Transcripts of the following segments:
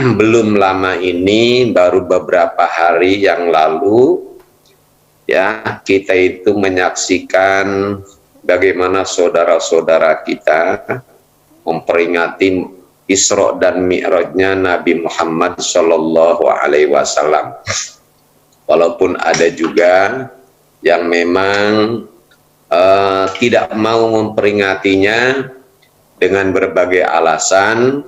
belum lama ini, baru beberapa hari yang lalu, ya, kita itu menyaksikan bagaimana saudara-saudara kita memperingati Isra dan Mi'rajnya Nabi Muhammad Shallallahu Alaihi Wasallam. Walaupun ada juga yang memang tidak mau memperingatinya dengan berbagai alasan,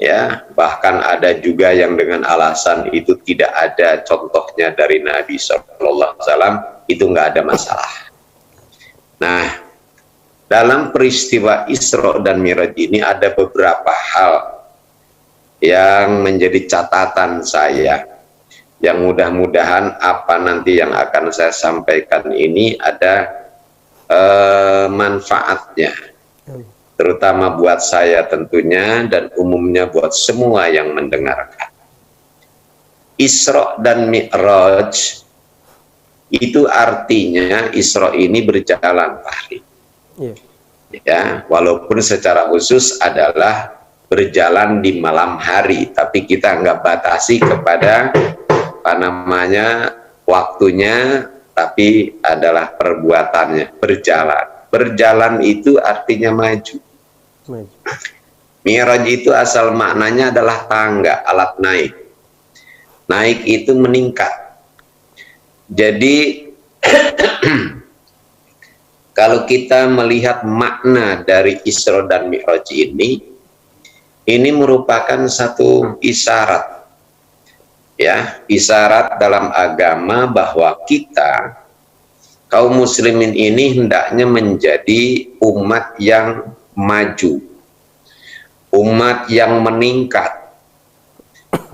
ya, bahkan ada juga yang dengan alasan itu tidak ada contohnya dari Nabi Shallallahu Alaihi Wasallam, itu nggak ada masalah. Nah, dalam peristiwa Isra dan Mi'raj ini ada beberapa hal yang menjadi catatan saya, yang mudah-mudahan apa nanti yang akan saya sampaikan ini ada manfaatnya, terutama buat saya tentunya dan umumnya buat semua yang mendengarkan. Isra dan Mi'raj itu artinya Isra ini berjalan, Pak Hari. Ya, walaupun secara khusus adalah berjalan di malam hari, tapi kita nggak batasi kepada apa namanya waktunya, tapi adalah perbuatannya, berjalan. Berjalan itu artinya maju. Mi'raj itu asal maknanya adalah tangga, alat naik. Naik itu meningkat. Jadi kalau kita melihat makna dari Isra dan Mi'raj ini merupakan satu isyarat, ya, isyarat dalam agama bahwa kita kaum muslimin ini hendaknya menjadi umat yang maju, umat yang meningkat.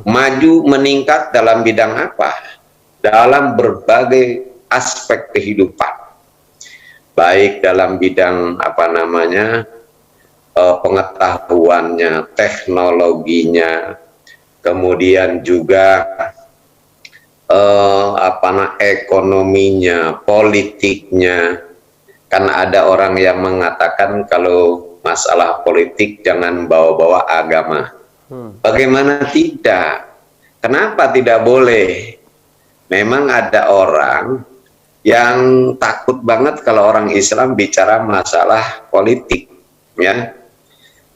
Maju meningkat dalam bidang apa? Dalam berbagai aspek kehidupan. Baik dalam bidang apa namanya pengetahuannya, teknologinya, kemudian juga ekonominya, politiknya. Kan ada orang yang mengatakan kalau masalah politik jangan bawa-bawa agama. Bagaimana tidak? Kenapa tidak boleh? Memang ada orang yang takut banget kalau orang Islam bicara masalah politik, ya.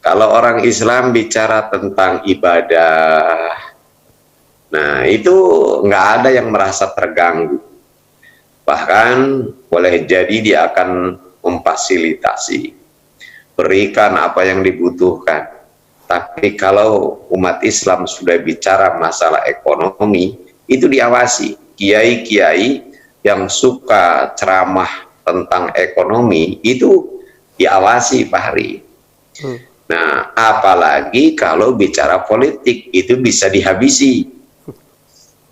Kalau orang Islam bicara tentang ibadah, nah itu nggak ada yang merasa terganggu. Bahkan boleh jadi dia akan memfasilitasi, berikan apa yang dibutuhkan. Tapi kalau umat Islam sudah bicara masalah ekonomi, itu diawasi. Kiai-kiai yang suka ceramah tentang ekonomi itu diawasi, Pak Hari. Nah, apalagi kalau bicara politik itu bisa dihabisi,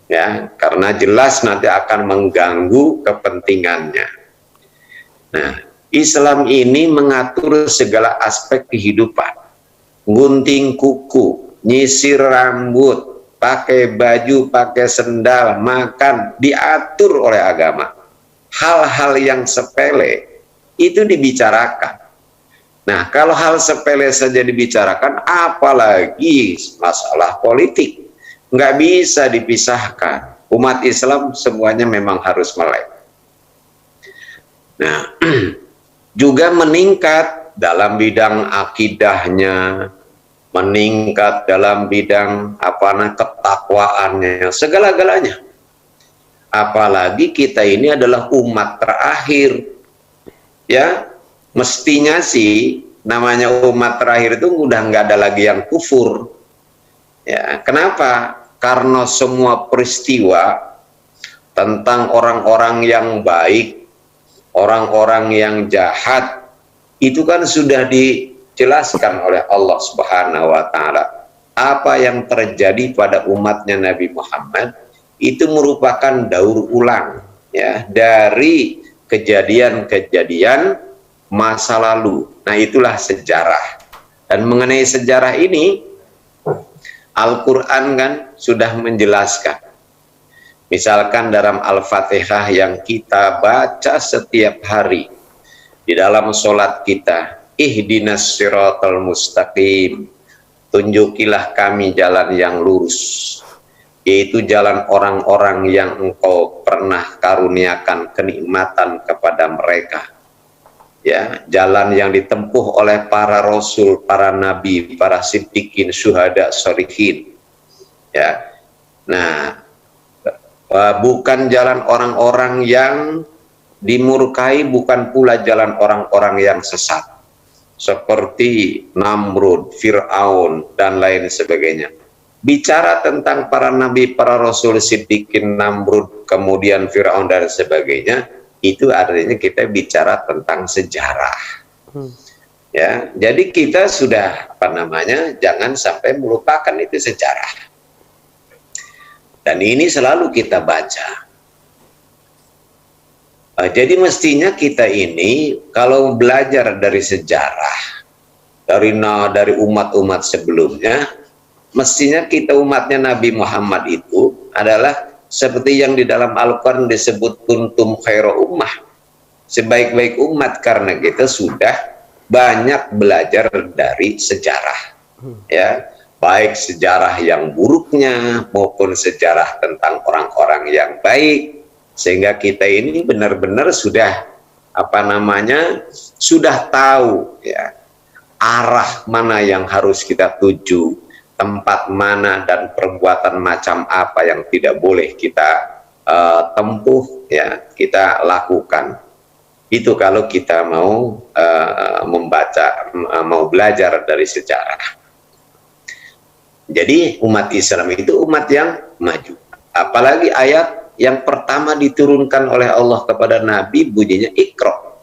ya, karena jelas nanti akan mengganggu kepentingannya. Nah, Islam ini mengatur segala aspek kehidupan, gunting kuku, nyisir rambut, pakai baju, pakai sendal, makan, diatur oleh agama. Hal-hal yang sepele itu dibicarakan. Nah, kalau hal sepele saja dibicarakan, apalagi masalah politik, nggak bisa dipisahkan. Umat Islam semuanya memang harus melek. Nah, juga meningkat dalam bidang akidahnya, meningkat dalam bidang ketakwaannya, segala-galanya. Apalagi kita ini adalah umat terakhir, ya, mestinya sih namanya umat terakhir itu udah nggak ada lagi yang kufur, ya. Kenapa? Karena semua peristiwa tentang orang-orang yang baik, orang-orang yang jahat, itu kan sudah dijelaskan oleh Allah Subhanahu wa Ta'ala. Apa yang terjadi pada umatnya Nabi Muhammad itu merupakan daur ulang, ya, dari kejadian-kejadian masa lalu. Nah, itulah sejarah. Dan mengenai sejarah ini, Al-Quran kan sudah menjelaskan. Misalkan dalam Al-Fatihah yang kita baca setiap hari di dalam sholat kita, ihdinas siratal mustaqim, tunjukilah kami jalan yang lurus, yaitu jalan orang-orang yang Engkau pernah karuniakan kenikmatan kepada mereka. Ya, jalan yang ditempuh oleh para rasul, para nabi, para siddiqin, syuhada, sholihin. Ya, nah, bukan jalan orang-orang yang dimurkai, bukan pula jalan orang-orang yang sesat, seperti Namrud, Fir'aun, dan lain sebagainya. Bicara tentang para nabi, para rasul, siddiqin, Namrud, kemudian Fir'aun, dan sebagainya, itu artinya kita bicara tentang sejarah. Ya, jadi kita sudah jangan sampai melupakan itu sejarah. Dan ini selalu kita baca. Jadi mestinya kita ini kalau belajar dari sejarah, dari umat-umat sebelumnya, mestinya kita umatnya Nabi Muhammad itu adalah seperti yang di dalam Al-Quran disebut kuntum khairu ummah, sebaik-baik umat, karena kita sudah banyak belajar dari sejarah, ya, baik sejarah yang buruknya maupun sejarah tentang orang-orang yang baik, sehingga kita ini benar-benar sudah sudah tahu, ya, arah mana yang harus kita tuju, tempat mana dan perbuatan macam apa yang tidak boleh kita tempuh, ya, kita lakukan. Itu kalau kita mau mau belajar dari sejarah. Jadi umat Islam itu umat yang maju. Apalagi ayat yang pertama diturunkan oleh Allah kepada Nabi bunyinya Iqra.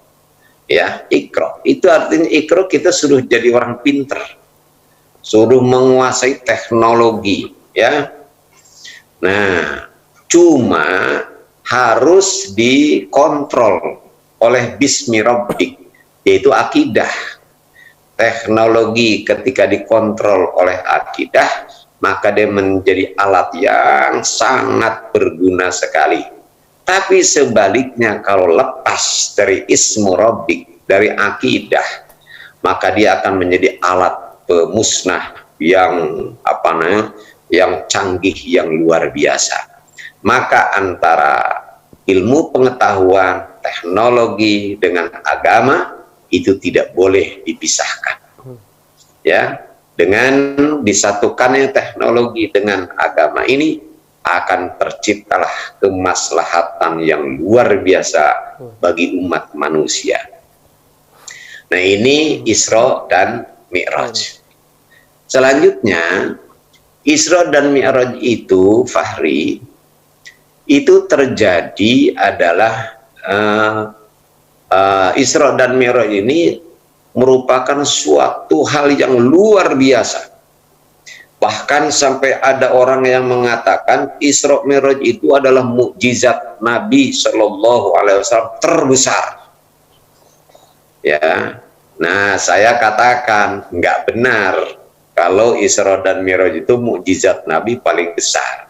Ya, Iqra. Itu artinya Iqra, kita suruh jadi orang pinter, suruh menguasai teknologi, ya. Nah, cuma harus dikontrol oleh bismi rabbik, yaitu akidah. Teknologi ketika dikontrol oleh akidah, maka dia menjadi alat yang sangat berguna sekali. Tapi sebaliknya, kalau lepas dari ismu rabbik, dari akidah, maka dia akan menjadi alat pemusnah yang yang canggih, yang luar biasa. Maka antara ilmu pengetahuan, teknologi dengan agama itu tidak boleh dipisahkan. Ya, dengan disatukannya teknologi dengan agama ini akan terciptalah kemaslahatan yang luar biasa bagi umat manusia. Nah, ini Isra dan Mi'raj. Selanjutnya, Isra dan Mi'raj itu, Fahri, itu terjadi adalah Isra dan Mi'raj ini merupakan suatu hal yang luar biasa. Bahkan sampai ada orang yang mengatakan Isra Mi'raj itu adalah mukjizat Nabi Shallallahu Alaihi Wasallam terbesar. Ya, nah saya katakan nggak benar kalau Isra dan Mi'raj itu mukjizat Nabi paling besar.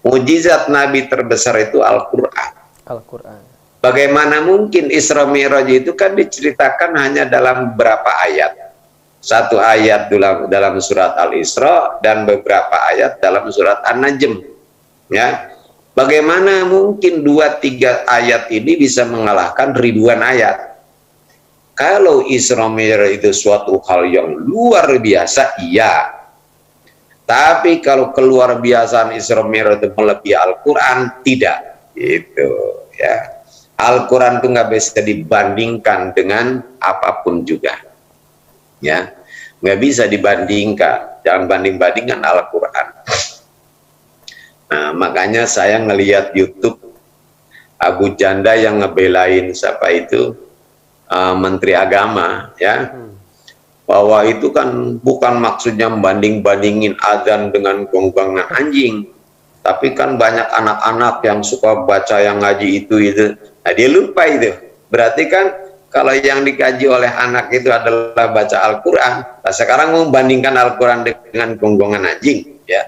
Mukjizat Nabi terbesar itu Al-Quran. Al-Quran. Bagaimana mungkin Isra Mi'raj itu kan diceritakan hanya dalam beberapa ayat. Satu ayat dalam surat Al-Isra dan beberapa ayat dalam surat An-Najm. Ya, bagaimana mungkin 2-3 ayat ini bisa mengalahkan ribuan ayat? Kalau Isra Mi'raj itu suatu hal yang luar biasa, iya. Tapi kalau keluar biasaan Isra Mi'raj itu melebihi Al-Quran, tidak. Itu, ya. Al-Quran itu nggak bisa dibandingkan dengan apapun juga. Ya, nggak bisa dibandingkan. Jangan banding-bandingkan Al-Quran. Nah, makanya saya ngelihat YouTube Abu Janda yang ngebelain siapa itu, Menteri Agama, ya, bahwa itu kan bukan maksudnya membanding-bandingin azan dengan gonggongan anjing, tapi kan banyak anak-anak yang suka baca yang ngaji itu. Nah, dia lupa itu. Berarti kan kalau yang dikaji oleh anak itu adalah baca Al-Quran, nah sekarang membandingkan Al-Quran dengan gonggongan anjing, ya.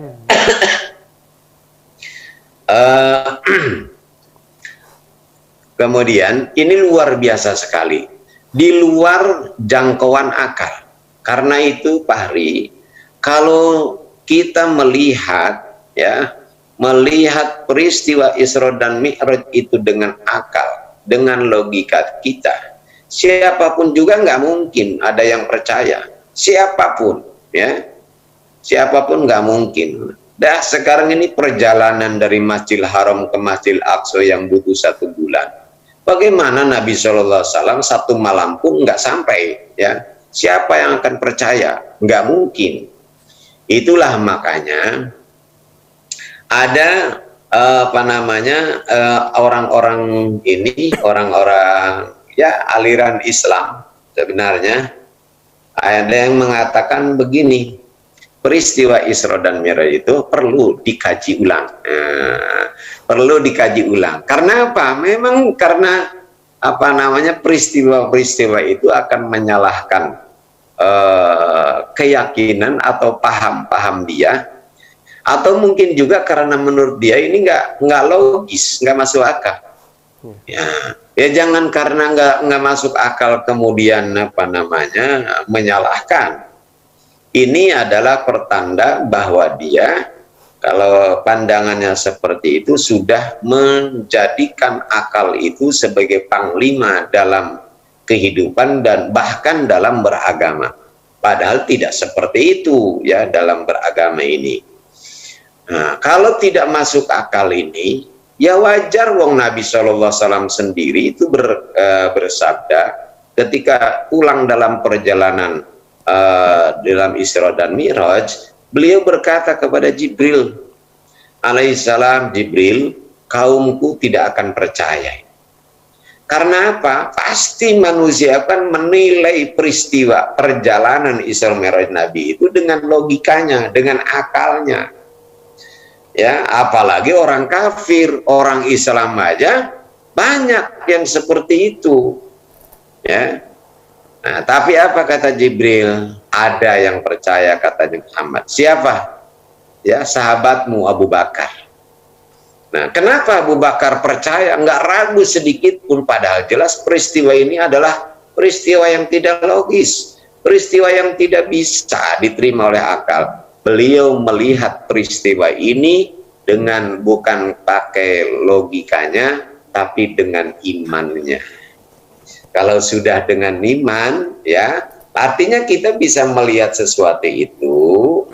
Kemudian ini luar biasa sekali, di luar jangkauan akal. Karena itu, Fahri, Kalau kita melihat, ya, melihat peristiwa Isra dan Mi'raj itu dengan akal, dengan logika kita, siapapun juga nggak mungkin ada yang percaya. Siapapun, ya, siapapun nggak mungkin. Dah sekarang ini perjalanan dari Masjidil Haram ke Masjidil Aqsa yang butuh 1 bulan. Bagaimana Nabi SAW 1 malam pun nggak sampai, ya? Siapa yang akan percaya? Nggak mungkin. Itulah makanya ada apa namanya, orang-orang ini, orang-orang, ya, aliran Islam sebenarnya, ada yang mengatakan begini, peristiwa Isra dan Mi'raj itu perlu dikaji ulang. Perlu dikaji ulang. Karena apa? Memang karena apa namanya, peristiwa-peristiwa itu akan menyalahkan keyakinan atau paham-paham dia, atau mungkin juga karena menurut dia ini nggak logis, nggak masuk akal. Ya jangan karena nggak masuk akal kemudian apa namanya menyalahkan. Ini adalah pertanda bahwa dia, kalau pandangannya seperti itu, sudah menjadikan akal itu sebagai panglima dalam kehidupan dan bahkan dalam beragama. Padahal tidak seperti itu, ya, dalam beragama ini. Nah, kalau tidak masuk akal ini, ya wajar, wong Nabi SAW sendiri itu bersabda ketika pulang dalam perjalanan dalam Isra dan Mi'raj, beliau berkata kepada Jibril alaihissalam, Jibril, kaumku tidak akan percaya. Karena apa? Pasti manusia akan menilai peristiwa perjalanan Isra Mi'raj Nabi itu dengan logikanya, dengan akalnya. Ya, apalagi orang kafir, orang Islam aja banyak yang seperti itu. Ya. Nah, tapi apa kata Jibril? Ada yang percaya, katanya Muhammad. Siapa? Ya, sahabatmu Abu Bakar. Nah, kenapa Abu Bakar percaya? Nggak ragu sedikit pun, padahal jelas peristiwa ini adalah peristiwa yang tidak logis, peristiwa yang tidak bisa diterima oleh akal. Beliau melihat peristiwa ini dengan bukan pakai logikanya, tapi dengan imannya. Kalau sudah dengan iman, ya, artinya kita bisa melihat sesuatu itu,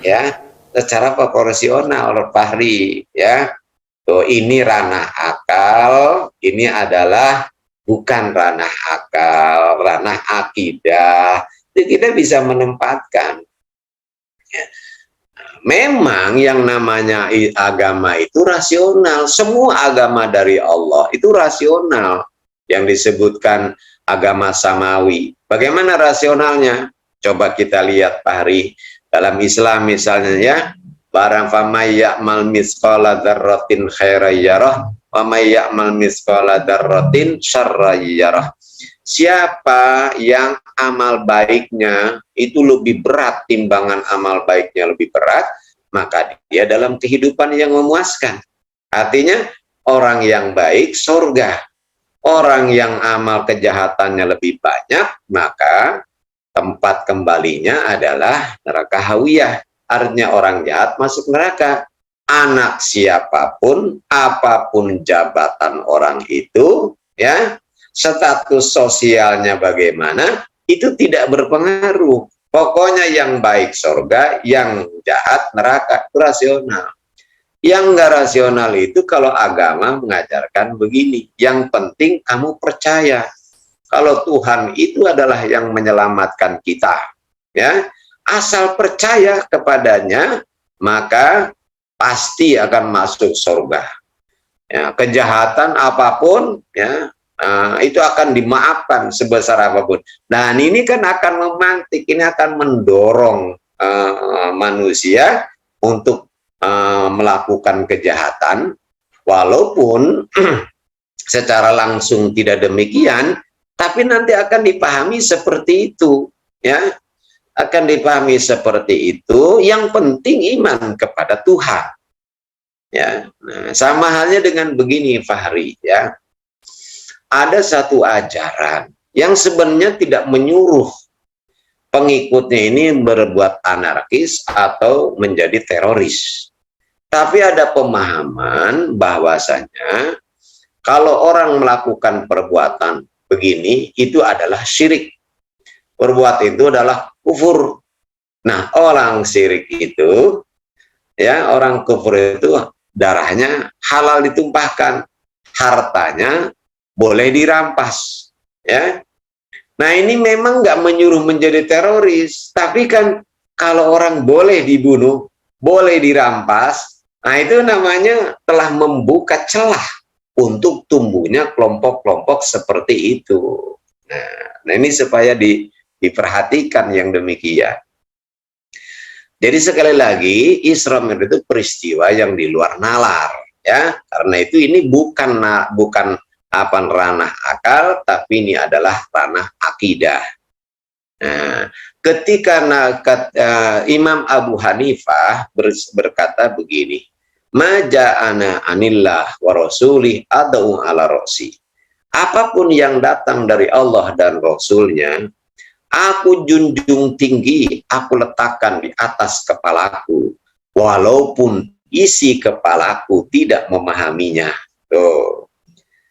ya, secara proporsional, Fahri, ya. Tuh, ini ranah akal, ini adalah bukan ranah akal, ranah akidah. Jadi kita bisa menempatkan. Ya. Memang yang namanya agama itu rasional. Semua agama dari Allah itu rasional. Yang disebutkan agama samawi. Bagaimana rasionalnya? Coba kita lihat, Pak Hari. Dalam Islam misalnya, ya, barang famay ya'mal misqala dzarratin khairan yarah wa may ya'mal misqala dzarratin syarran yarah. Siapa yang amal baiknya itu lebih berat, timbangan amal baiknya lebih berat, maka dia dalam kehidupan yang memuaskan. Artinya orang yang baik surga. Orang yang amal kejahatannya lebih banyak, maka tempat kembalinya adalah neraka hawiyah. Artinya orang jahat masuk neraka. Anak siapapun, apapun jabatan orang itu, ya, status sosialnya bagaimana, itu tidak berpengaruh. Pokoknya yang baik surga, yang jahat neraka. Itu rasional. Yang nggak rasional itu kalau agama mengajarkan begini, yang penting kamu percaya kalau Tuhan itu adalah yang menyelamatkan kita, ya, asal percaya kepadanya maka pasti akan masuk surga. Ya, kejahatan apapun, ya, itu akan dimaafkan sebesar apapun. Dan ini kan akan memantik, ini akan mendorong manusia untuk melakukan kejahatan, walaupun secara langsung tidak demikian, tapi nanti akan dipahami seperti itu, ya, akan dipahami seperti itu. Yang penting iman kepada Tuhan, ya. Nah, sama halnya dengan begini, Fahri, ya, ada satu ajaran yang sebenarnya tidak menyuruh pengikutnya ini berbuat anarkis atau menjadi teroris. Tapi ada pemahaman bahwasanya kalau orang melakukan perbuatan begini itu adalah syirik. Perbuatan itu adalah kufur. Nah, orang syirik itu, ya, orang kufur itu darahnya halal ditumpahkan, hartanya boleh dirampas, ya. Nah, ini memang nggak menyuruh menjadi teroris, tapi kan kalau orang boleh dibunuh, boleh dirampas, nah itu namanya telah membuka celah untuk tumbuhnya kelompok-kelompok seperti itu. Nah ini supaya diperhatikan yang demikian. Jadi sekali lagi, Isra Mi'raj itu peristiwa yang di luar nalar, ya. Karena itu ini bukan apa ranah akal, tapi ini adalah ranah akidah. Nah, ketika Imam Abu Hanifah berkata begini, ma ja'ana anillah wa rasuli ad'u ala rosi. Apapun yang datang dari Allah dan Rasulnya, aku junjung tinggi, aku letakkan di atas kepalaku, walaupun isi kepalaku tidak memahaminya. Tuh.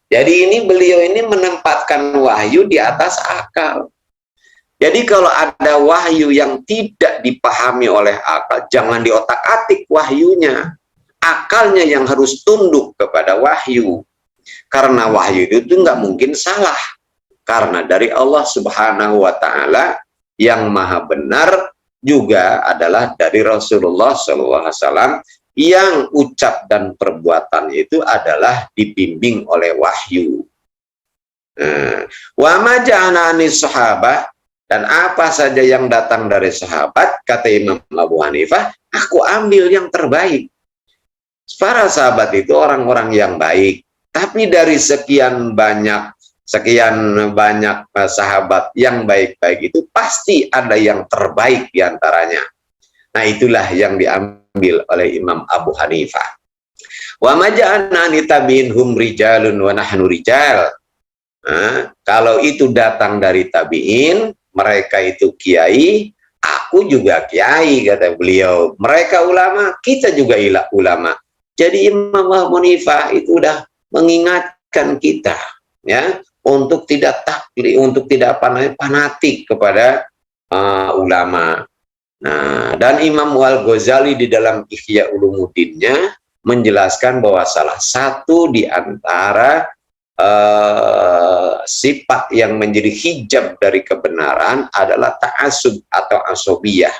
Jadi ini beliau ini menempatkan wahyu di atas akal. Jadi kalau ada wahyu yang tidak dipahami oleh akal, jangan diotak-atik wahyunya. Akalnya yang harus tunduk kepada wahyu. Karena wahyu itu nggak mungkin salah. Karena dari Allah Subhanahu wa Ta'ala yang maha benar juga adalah dari Rasulullah SAW yang ucap dan perbuatan itu adalah dibimbing oleh wahyu. Wa ma ja'ana anis sahabat, dan apa saja yang datang dari sahabat, kata Imam Abu Hanifah, aku ambil yang terbaik. Para sahabat itu orang-orang yang baik, tapi dari sekian banyak sahabat yang baik-baik itu pasti ada yang terbaik diantaranya. Nah itulah yang diambil oleh Imam Abu Hanifah. Wa maja'ana nitabi'inhum rijalun wa nahnu rijal. Nah, kalau itu datang dari tabi'in, mereka itu kiai, aku juga kiai, kata beliau. Mereka ulama, kita juga ulama. Jadi Imam Abu Hanifah itu udah mengingatkan kita, ya, untuk tidak taklid, untuk tidak fanatik kepada ulama. Nah, dan Imam Al-Ghazali di dalam Ihya Ulumuddinnya menjelaskan bahwa salah satu di antara sifat yang menjadi hijab dari kebenaran adalah ta'assub atau asobiyah,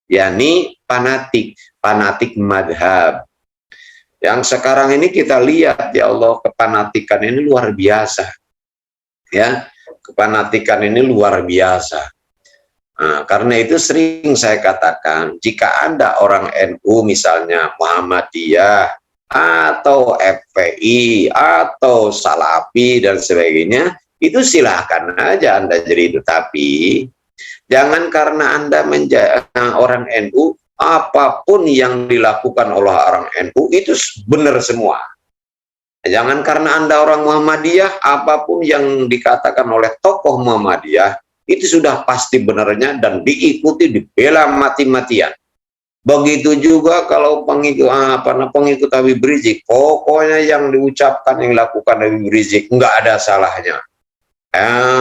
yakni fanatik madhab. Yang sekarang ini kita lihat, ya Allah, kepanatikan ini luar biasa, ya, kepanatikan ini luar biasa. Nah, karena itu sering saya katakan, jika Anda orang NU misalnya, Muhammadiyah, atau FPI, atau Salafi, dan sebagainya, itu silahkan aja Anda jadi itu. Tapi, jangan karena Anda menjadi orang NU, apapun yang dilakukan oleh orang NU, itu benar semua. Jangan karena Anda orang Muhammadiyah, apapun yang dikatakan oleh tokoh Muhammadiyah, itu sudah pasti benarnya dan diikuti, dibela mati-matian. Begitu juga kalau pengikut Habib Rizik, pokoknya yang diucapkan, yang dilakukan Habib Rizik nggak ada salahnya.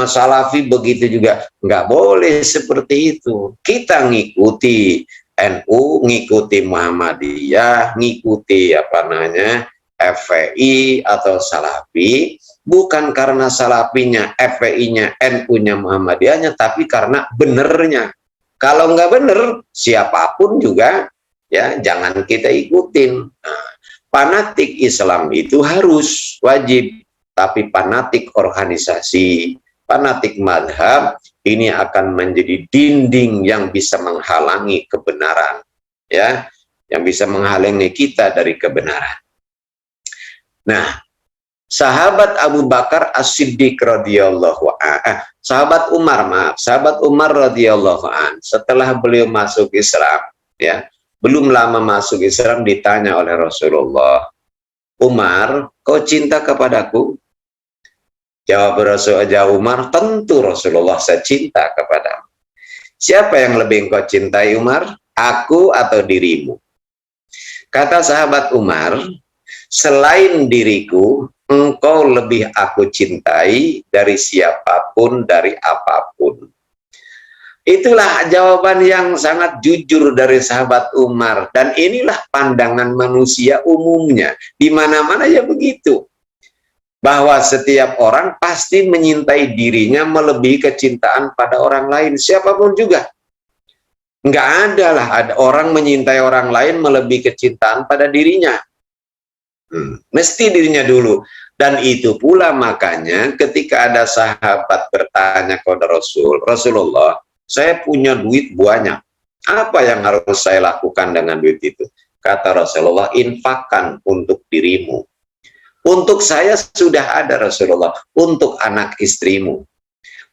Salafi begitu juga, nggak boleh seperti itu. Kita ngikuti NU, ngikuti Muhammadiyah, ngikuti FPI atau Salafi, bukan karena Salafinya, FPI-nya, NU-nya, Muhammadiyahnya, tapi karena benernya. Kalau nggak bener, siapapun juga, ya, jangan kita ikutin. Nah, fanatik Islam itu harus wajib, tapi fanatik organisasi, fanatik madhab, ini akan menjadi dinding yang bisa menghalangi kebenaran, ya, yang bisa menghalangi kita dari kebenaran. Nah, sahabat Abu Bakar As-Siddiq radhiyallahu sahabat Umar radhiyallahu an, setelah beliau masuk Islam, ya, belum lama masuk Islam, ditanya oleh Rasulullah, Umar, kau cinta kepadaku? Jawab Umar, tentu Rasulullah, saya cinta kepadamu. siapa yang lebih engkau cintai Umar? Aku atau dirimu? Kata sahabat Umar, selain diriku, engkau lebih aku cintai dari siapapun, dari apapun. Itulah jawaban yang sangat jujur dari sahabat Umar. Dan inilah pandangan manusia umumnya. Di mana-mana ya begitu. Bahwa setiap orang pasti menyintai dirinya melebihi kecintaan pada orang lain. Siapapun juga. Nggak ada lah ada orang menyintai orang lain melebihi kecintaan pada dirinya. Mesti dirinya dulu. Dan itu pula makanya ketika ada sahabat bertanya kepada Rasulullah, saya punya duit banyak. Apa yang harus saya lakukan dengan duit itu? Kata Rasulullah, infakkan untuk dirimu. Untuk saya sudah ada Rasulullah. Untuk anak istrimu.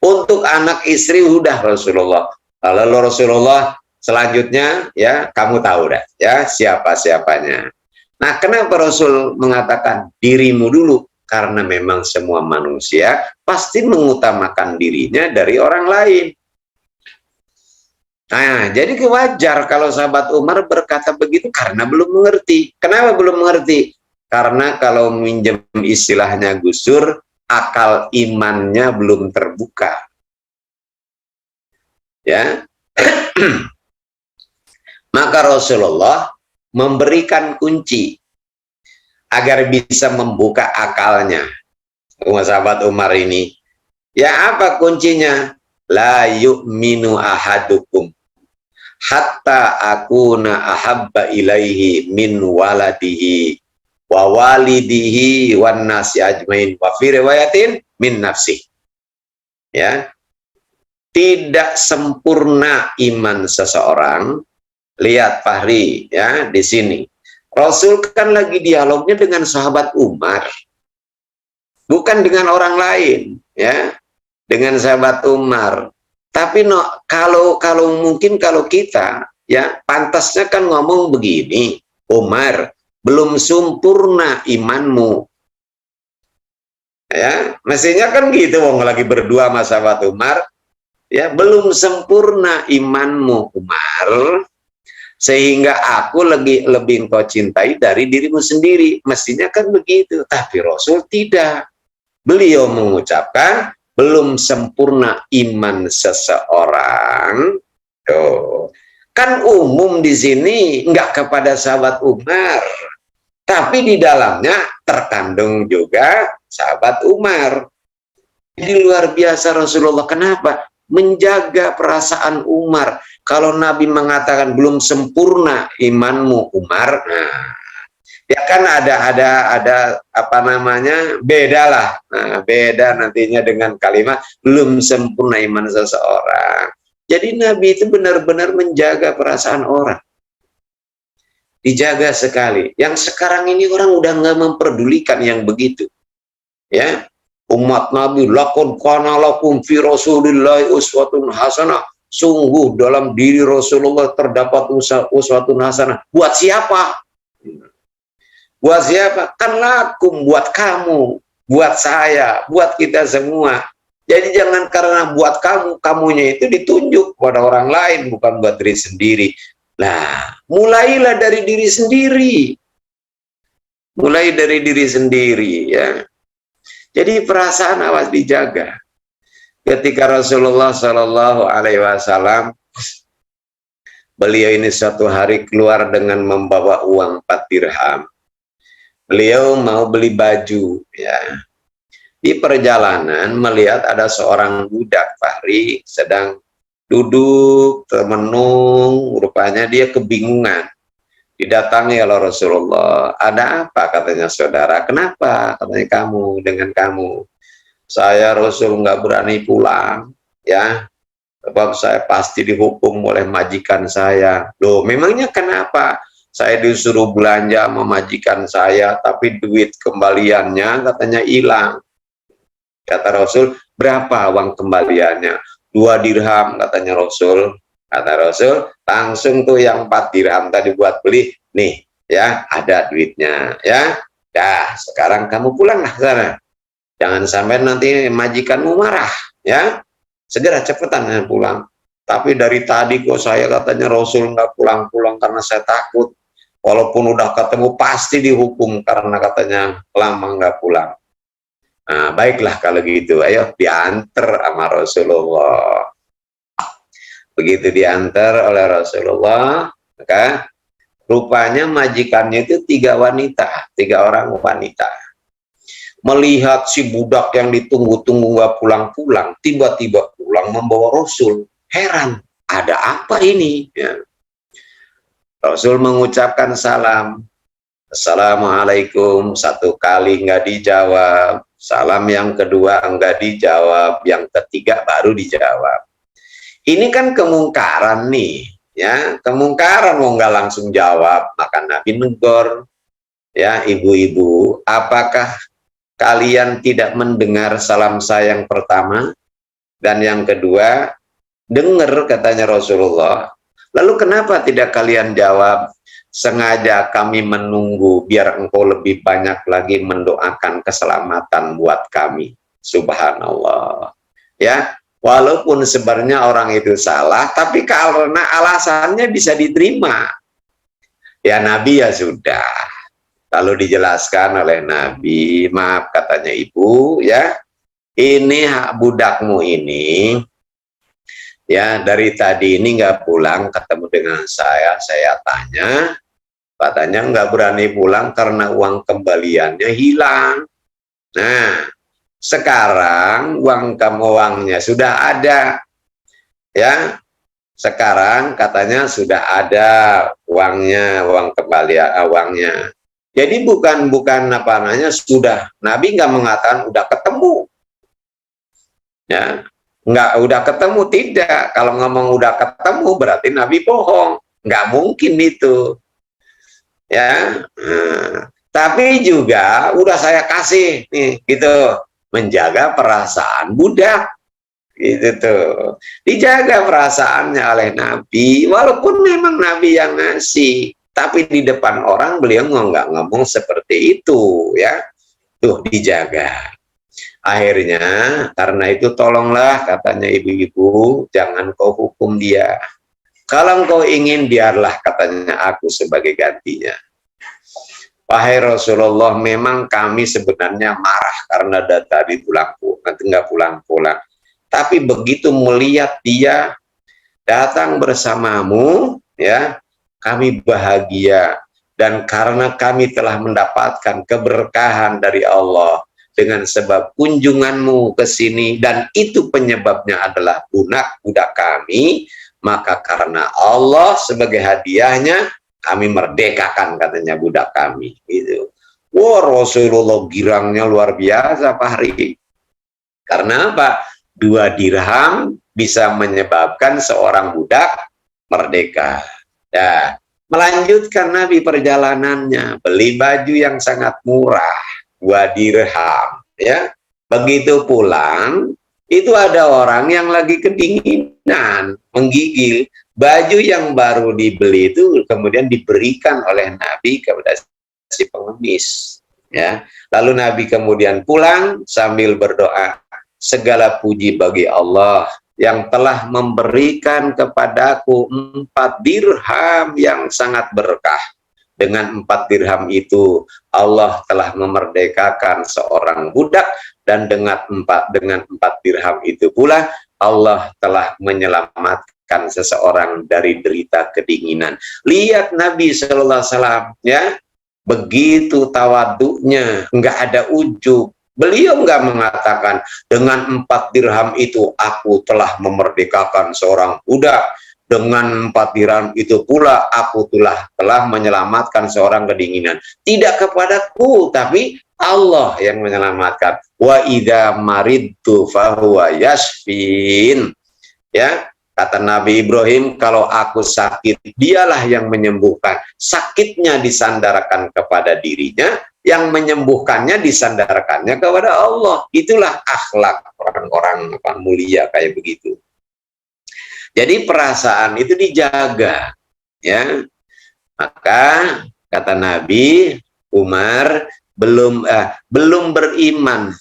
Untuk anak istri sudah Rasulullah. Lalu Rasulullah selanjutnya ya kamu tahu dah ya siapa-siapanya. Nah, kenapa Rasul mengatakan dirimu dulu? Karena memang semua manusia pasti mengutamakan dirinya dari orang lain. Nah, jadi wajar kalau sahabat Umar berkata begitu karena belum mengerti. Kenapa belum mengerti? Karena kalau minjem istilahnya Gus Dur, akal imannya belum terbuka. Ya. Maka Rasulullah memberikan kunci agar bisa membuka akalnya. Sahabat Umar ini. Ya, apa kuncinya? La yu'minu ahadukum hatta akuna ahabba ilaihi min waladihi wa walidihi wan nasi ajmain wa fi riwayatin min nafsi. Ya. Tidak sempurna iman seseorang. Lihat Fahri ya di sini. Rasul kan lagi dialognya dengan sahabat Umar. Bukan dengan orang lain, ya. Dengan sahabat Umar. Tapi kalau mungkin kalau kita ya pantasnya kan ngomong begini, Umar, belum sempurna imanmu. Ya, mestinya kan gitu wong lagi berdua sama sahabat Umar, ya, belum sempurna imanmu Umar, sehingga aku lebih engkau cintai dari dirimu sendiri. Mestinya kan begitu, tapi Rasul tidak. Beliau mengucapkan belum sempurna iman seseorang. Tuh. Kan umum di sini enggak kepada sahabat Umar, tapi di dalamnya terkandung juga sahabat Umar. Jadi luar biasa Rasulullah. Kenapa? Menjaga perasaan Umar. Kalau Nabi mengatakan belum sempurna imanmu Umar, nah, ya kan ada apa namanya, beda lah. Nah, beda nantinya dengan kalimat belum sempurna iman seseorang. Jadi Nabi itu benar-benar menjaga perasaan orang. Dijaga sekali. Yang sekarang ini orang udah nggak memperdulikan yang begitu. Ya, umat Nabi lakon kana lakum fi Rasulillahi uswatun hasanah. Sungguh dalam diri Rasulullah terdapat uswatun hasanah. Buat siapa? Buat siapa? Kan lakum, buat kamu, buat saya, buat kita semua. Jadi jangan karena buat kamu, kamunya itu ditunjuk pada orang lain, bukan buat diri sendiri. Nah, mulailah dari diri sendiri. Mulai dari diri sendiri ya. Jadi perasaan awas dijaga. Ketika Rasulullah Shallallahu Alaihi Wasallam, beliau ini suatu hari keluar dengan membawa uang 4 dirham. Beliau mau beli baju, ya. Di perjalanan melihat ada seorang budak Fahri sedang duduk termenung, rupanya dia kebingungan. Didatangi oleh Rasulullah. Ada apa katanya saudara? Kenapa katanya kamu dengan kamu? Saya Rasul nggak berani pulang, ya. Sebab saya pasti dihukum oleh majikan saya. Loh, memangnya kenapa? Saya disuruh belanja sama majikan saya, tapi duit kembaliannya katanya hilang. Kata Rasul, berapa uang kembaliannya? 2 dirham katanya Rasul. Kata Rasul, langsung tuh yang 4 dirham tadi buat beli, nih ya ada duitnya ya. Dah, sekarang kamu pulanglah sana. Jangan sampai nanti majikanmu marah ya. Segera cepetan pulang. Tapi dari tadi kok saya katanya Rasul nggak pulang-pulang karena saya takut. Walaupun udah ketemu pasti dihukum karena katanya lama nggak pulang. Nah, baiklah kalau gitu, ayo diantar sama Rasulullah. Begitu diantar oleh Rasulullah, maka rupanya majikannya itu tiga orang wanita. Melihat si budak yang ditunggu-tunggu nggak pulang-pulang, tiba-tiba pulang membawa Rasul. Heran, ada apa ini? Ya. Rasul mengucapkan salam. Assalamualaikum, satu kali nggak dijawab. Salam yang kedua enggak dijawab. Yang ketiga baru dijawab. Ini kan kemungkaran nih. Ya, kemungkaran mau nggak langsung jawab. Maka Nabi negor. Ya, ibu-ibu, apakah kalian tidak mendengar salam saya yang pertama dan yang kedua? Dengar katanya Rasulullah. Lalu kenapa tidak kalian jawab? Sengaja kami menunggu biar engkau lebih banyak lagi mendoakan keselamatan buat kami. Subhanallah. Ya, walaupun sebenarnya orang itu salah, tapi karena alasannya bisa diterima. Ya Nabi ya sudah. Lalu dijelaskan oleh Nabi, maaf katanya ibu ya, ini hak budakmu ini, ya dari tadi ini nggak pulang ketemu dengan saya tanya, katanya nggak berani pulang karena uang kembaliannya hilang. Nah, sekarang uangnya sudah ada, ya. Sekarang katanya sudah ada uangnya, uang kembalian uangnya. Jadi bukan apa namanya sudah, Nabi nggak mengatakan udah ketemu, ya nggak udah ketemu, tidak. Kalau ngomong udah ketemu berarti Nabi bohong, nggak mungkin itu, ya. Tapi juga udah saya kasih nih, gitu, menjaga perasaan budak, gitu tuh, dijaga perasaannya oleh Nabi, walaupun memang Nabi yang ngasih. Tapi di depan orang beliau nggak ngomong seperti itu, ya. Tuh dijaga. Akhirnya karena itu tolonglah katanya ibu-ibu, jangan kau hukum dia. Kalau kau ingin biarlah katanya aku sebagai gantinya. Wahai Rasulullah, memang kami sebenarnya marah karena tadi nggak pulang-pulang. Tapi begitu melihat dia datang bersamamu, ya, kami bahagia, dan karena kami telah mendapatkan keberkahan dari Allah dengan sebab kunjunganmu ke sini, dan itu penyebabnya adalah budak kami, maka karena Allah sebagai hadiahnya kami merdekakan katanya budak kami, gitu. Wah, Rasulullah girangnya luar biasa Pak Hari. Karena apa? 2 dirham bisa menyebabkan seorang budak merdeka. Ya, melanjutkan Nabi perjalanannya, beli baju yang sangat murah, 2 dirham, ya. Begitu pulang, itu ada orang yang lagi kedinginan, menggigil. Baju yang baru dibeli itu kemudian diberikan oleh Nabi kepada si pengemis, ya. Lalu Nabi kemudian pulang sambil berdoa, segala puji bagi Allah yang telah memberikan kepadaku 4 dirham yang sangat berkah. Dengan 4 dirham itu Allah telah memerdekakan seorang budak, dan dengan 4 dirham itu pula Allah telah menyelamatkan seseorang dari derita kedinginan. Lihat Nabi Shallallahu Alaihi Wasallam, ya, begitu tawaduknya, nggak ada ujub. Beliau nggak mengatakan dengan 4 dirham itu aku telah memerdekakan seorang budak, dengan 4 dirham itu pula aku telah menyelamatkan seorang kedinginan. Tidak kepadaku, tapi Allah yang menyelamatkan. Wa idza maridtu fahuwa yashfin. Ya, kata Nabi Ibrahim, kalau aku sakit, dialah yang menyembuhkan. Sakitnya disandarkan kepada dirinya, yang menyembuhkannya disandarkannya kepada Allah. Itulah akhlak orang-orang mulia kayak begitu. Jadi perasaan itu dijaga, ya. Maka kata Nabi, Umar, belum beriman,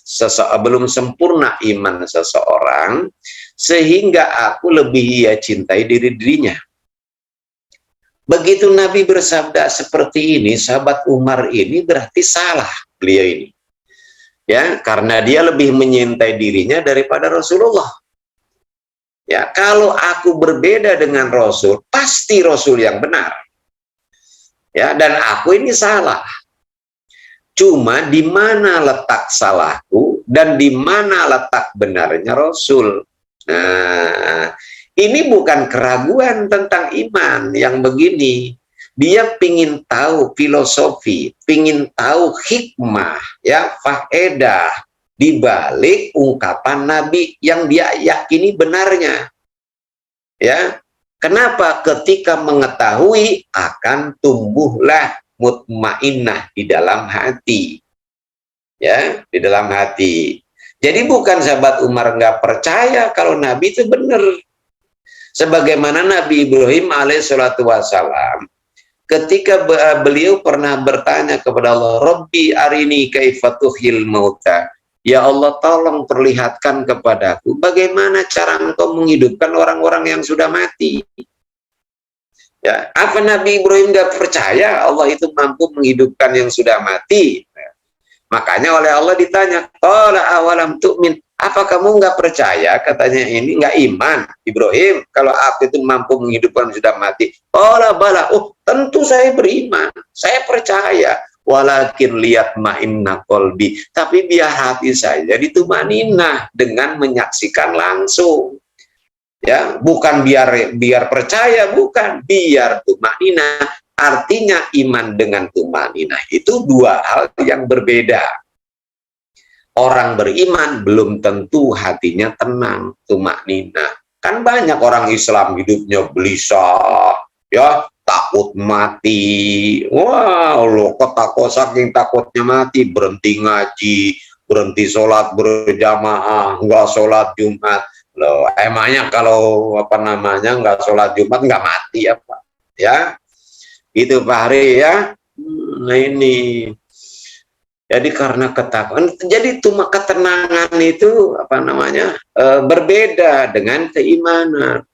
belum sempurna iman seseorang sehingga aku lebih ia cintai dirinya. Begitu Nabi bersabda seperti ini, sahabat Umar ini berarti salah beliau ini, ya, karena dia lebih menyintai dirinya daripada Rasulullah. Ya, kalau aku berbeda dengan Rasul, pasti Rasul yang benar, ya, dan aku ini salah. Cuma di mana letak salahku dan di mana letak benarnya Rasul. Nah, ini bukan keraguan tentang iman yang begini. Dia pingin tahu filosofi, pingin tahu hikmah, ya, faedah di balik ungkapan Nabi yang dia yakini benarnya. Ya, kenapa? Ketika mengetahui akan tumbuhlah mutmainnah di dalam hati, ya, di dalam hati. Jadi bukan sahabat Umar nggak percaya kalau Nabi itu benar. Sebagaimana Nabi Ibrahim alaihissalatu wassalam, ketika beliau pernah bertanya kepada Allah, Rabbi arini kaifatuhil mauta, ya Allah tolong perlihatkan kepadaku bagaimana cara engkau menghidupkan orang-orang yang sudah mati. Ya, apa Nabi Ibrahim nggak percaya Allah itu mampu menghidupkan yang sudah mati? Makanya oleh Allah ditanya, qala awalam tu'min, apa kamu nggak percaya? Katanya ini nggak iman Ibrahim kalau aku itu mampu menghidupkan yang sudah mati. Qala bala, oh tentu saya beriman, saya percaya. Walakin lihat ma'inna qalbi, tapi biar hati saya ditumaninah dengan menyaksikan langsung. Ya, bukan biar percaya, bukan, biar tumanina. Artinya iman dengan tumanina itu dua hal yang berbeda. Orang beriman belum tentu hatinya tenang, tumanina. Kan banyak orang Islam hidupnya gelisah, ya, takut mati. Wah, lo ketakut, saking takutnya mati, berhenti ngaji, berhenti sholat berjamaah, nggak sholat Jumat. Loh, emangnya kalau apa namanya nggak sholat Jumat nggak mati apa? Ya, itu Pak Hari ya. Nah ini, jadi karena ketakutan, jadi cuma ketenangan itu apa namanya berbeda dengan keimanan.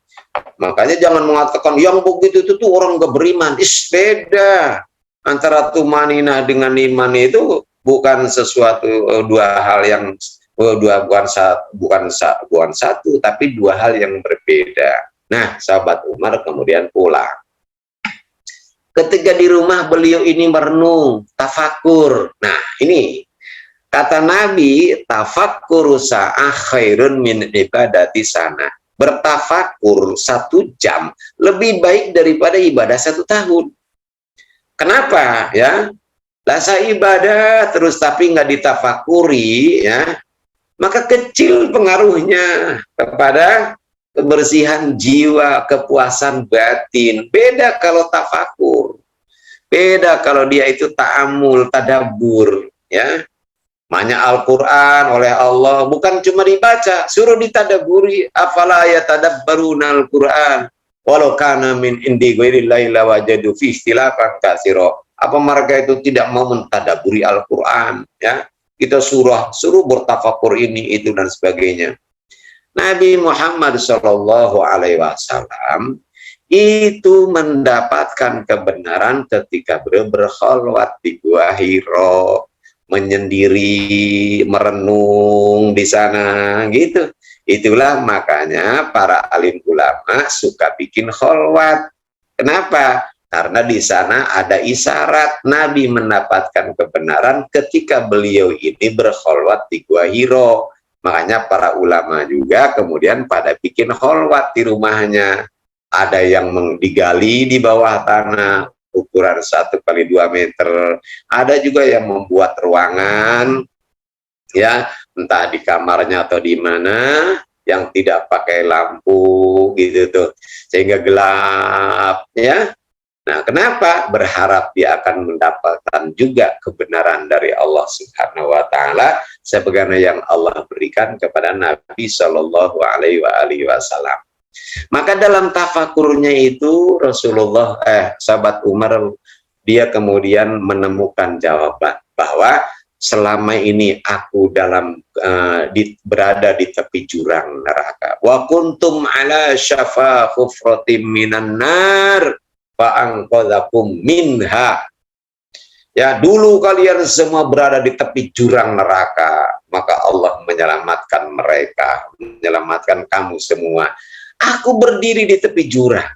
Makanya jangan mengatakan yang begitu itu tuh orang nggak beriman. Beda antara tumanina dengan iman itu bukan sesuatu dua hal yang bukan satu, tapi dua hal yang berbeda. Nah, sahabat Umar kemudian pulang. Ketika di rumah beliau ini merenung, tafakur. Nah, ini kata Nabi, tafakur sa'ah khairun min ibadati sana. Bertafakur 1 jam lebih baik daripada ibadah 1 tahun. Kenapa? Ya, rasa ibadah terus tapi nggak ditafakuri, ya, maka kecil pengaruhnya kepada kebersihan jiwa, kepuasan batin. Beda kalau tafakur, beda kalau dia itu ta'amul, tadabbur, ya. Makanya Al-Quran oleh Allah bukan cuma dibaca, suruh ditadaburi. Afala yatadabbaruna al-Quran walau kana min indi ghairillahi lawajadu fi ikhtilafan katsira. Apa mereka itu tidak mau mentadaburi Al-Quran, ya? Kita suruh bertafakur ini, itu, dan sebagainya. Nabi Muhammad SAW itu mendapatkan kebenaran ketika berkhalwat di Gua Hiro, menyendiri, merenung di sana, gitu. Itulah makanya para alim ulama suka bikin khalwat. Kenapa? Karena di sana ada isyarat Nabi mendapatkan kebenaran ketika beliau ini berkholwat di Gua Hiro. Makanya para ulama juga kemudian pada bikin kholwat di rumahnya. Ada yang digali di bawah tanah ukuran 1 kali 2 meter. Ada juga yang membuat ruangan, ya, entah di kamarnya atau di mana, yang tidak pakai lampu gitu tuh, sehingga gelap, ya. Nah, kenapa? Berharap dia akan mendapatkan juga kebenaran dari Allah Subhanahu wa Ta'ala, sebagaimana yang Allah berikan kepada Nabi Shallallahu Alaihi Wasallam. Maka dalam tafakurnya itu Rasulullah, sahabat Umar dia kemudian menemukan jawaban bahwa selama ini aku berada di tepi jurang neraka. Wa kuntum ala syafa hufratim minan nar fa anqadhakum minha. Ya, dulu kalian semua berada di tepi jurang neraka, maka Allah menyelamatkan mereka, menyelamatkan kamu semua. Aku berdiri di tepi jurang,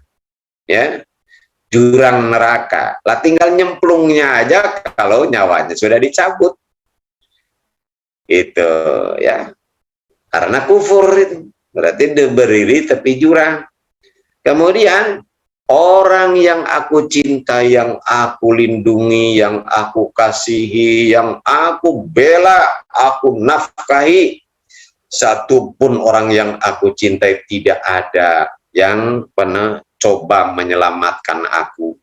ya, jurang neraka. Lah tinggal nyemplungnya aja kalau nyawanya sudah dicabut. Itu ya. Karena kufur itu berarti berdiri tepi jurang. Kemudian orang yang aku cintai, yang aku lindungi, yang aku kasihi, yang aku bela, aku nafkahi, satupun orang yang aku cintai tidak ada yang pernah coba menyelamatkan aku,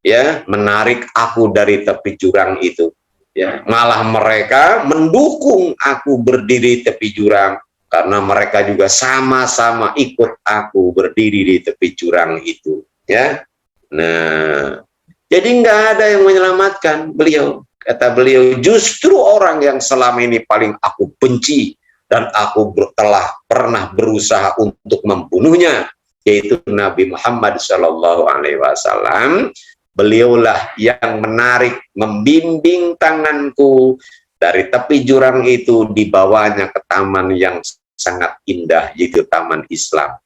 ya, menarik aku dari tepi jurang itu, ya. Malah mereka mendukung aku berdiri tepi jurang, karena mereka juga sama-sama ikut aku berdiri di tepi jurang itu, ya. Nah, jadi nggak ada yang menyelamatkan beliau. Kata beliau, justru orang yang selama ini paling aku benci dan aku telah pernah berusaha untuk membunuhnya, yaitu Nabi Muhammad SAW. Beliaulah yang menarik, membimbing tanganku dari tepi jurang itu, dibawanya ke taman yang sangat indah, yaitu taman Islam.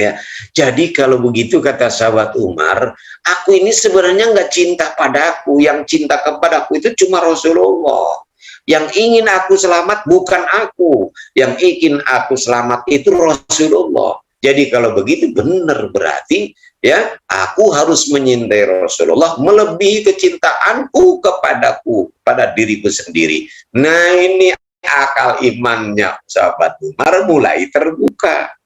Ya, jadi kalau begitu kata sahabat Umar, aku ini sebenarnya nggak cinta padaku, yang cinta kepadaku itu cuma Rasulullah. Yang ingin aku selamat bukan aku, yang ingin aku selamat itu Rasulullah. Jadi kalau begitu benar, berarti ya aku harus menyintai Rasulullah melebihi kecintaanku kepadaku, pada diriku sendiri. Nah, ini akal imannya sahabat Umar mulai terbuka.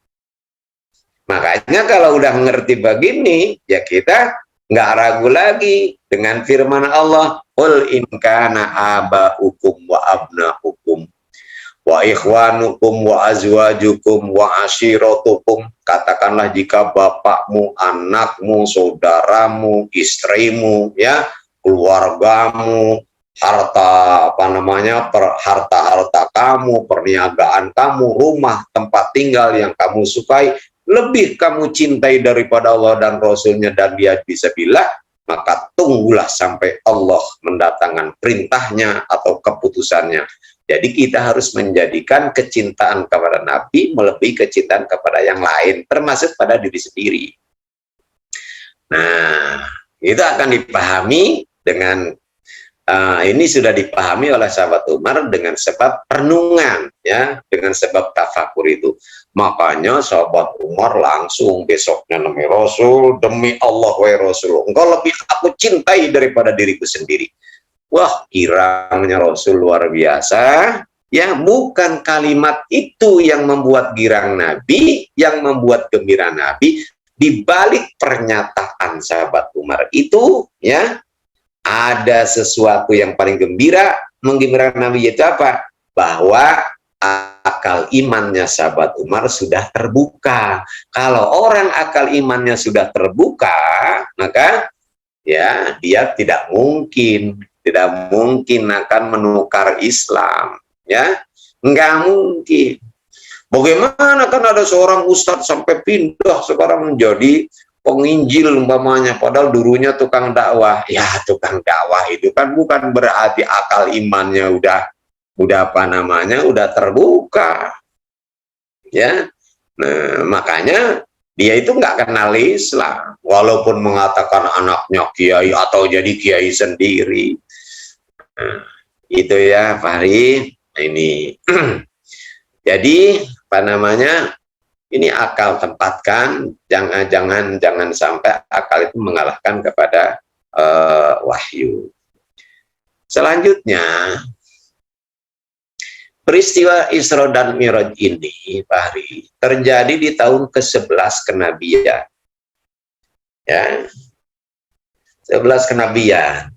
Makanya kalau udah ngerti begini, ya kita nggak ragu lagi dengan firman Allah, qul in kana aba'ukum wa abna'ukum wa ikhwanukum wa azwajukum wa ashiratukum. Katakanlah jika bapakmu, anakmu, saudaramu, istrimu, ya, keluargamu, harta harta kamu, perniagaan kamu, rumah tempat tinggal yang kamu sukai, lebih kamu cintai daripada Allah dan Rasulnya dan dia bisa bilang, maka tunggulah sampai Allah mendatangkan perintahnya atau keputusannya. Jadi kita harus menjadikan kecintaan kepada Nabi melebihi kecintaan kepada yang lain, termasuk pada diri sendiri. Nah, itu akan dipahami dengan ini sudah dipahami oleh sahabat Umar dengan sebab perenungan, ya, dengan sebab tafakur itu. Makanya sahabat Umar langsung besoknya, demi Rasul, demi Allah wa Rasul, engkau lebih aku cintai daripada diriku sendiri. Wah, girangnya Rasul luar biasa. Ya, bukan kalimat itu yang membuat girang Nabi, yang membuat gembira Nabi. Di balik pernyataan sahabat Umar itu, ya, ada sesuatu yang paling menggembirakan Nabi, yaitu apa? Bahwa akal imannya sahabat Umar sudah terbuka. Kalau orang akal imannya sudah terbuka, maka ya dia tidak mungkin akan menukar Islam, ya, nggak mungkin. Bagaimana kan ada seorang ustadz sampai pindah sekarang menjadi penginjil umpamanya, padahal dulunya tukang dakwah. Ya, tukang dakwah itu kan bukan berarti akal imannya udah udah terbuka, ya. Nah, makanya dia itu nggak kenal Islam, walaupun mengatakan anaknya kiai atau jadi kiai sendiri. Nah, itu ya Fahri. Ini jadi apa namanya, ini akal tempatkan, jangan sampai akal itu mengalahkan kepada wahyu. Selanjutnya, peristiwa Isra dan Mi'raj ini, Fahri, terjadi di tahun ke-11 kenabian. Ya, 11 kenabian.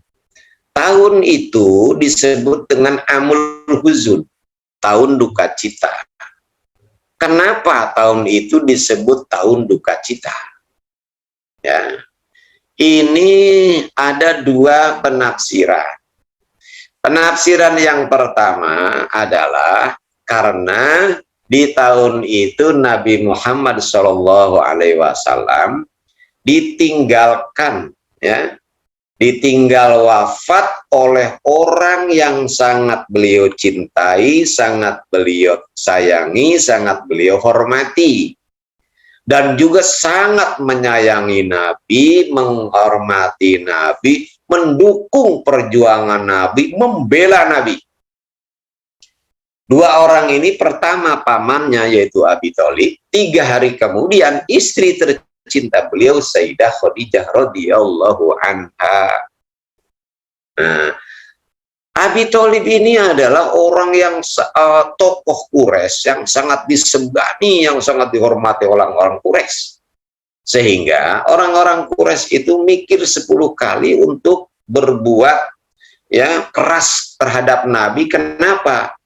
Tahun itu disebut dengan Amul Huzun, tahun duka cita. Kenapa tahun itu disebut tahun duka cita? Ya, ini ada dua penafsiran. Penafsiran yang pertama adalah karena di tahun itu Nabi Muhammad SAW ditinggalkan, ya, ditinggal wafat oleh orang yang sangat beliau cintai, sangat beliau sayangi, sangat beliau hormati, dan juga sangat menyayangi Nabi, menghormati Nabi, mendukung perjuangan Nabi, membela Nabi. Dua orang ini, pertama pamannya yaitu Abi Thalib, 3 hari kemudian istri tercinta beliau Sayyidah Khadijah radhiyallahu anha. Nah, Abi Thalib ini adalah orang yang tokoh Quraisy yang sangat disegani, yang sangat dihormati oleh orang Quraisy. Sehingga orang-orang Quraisy itu mikir 10 kali untuk berbuat, ya, keras terhadap Nabi. Kenapa?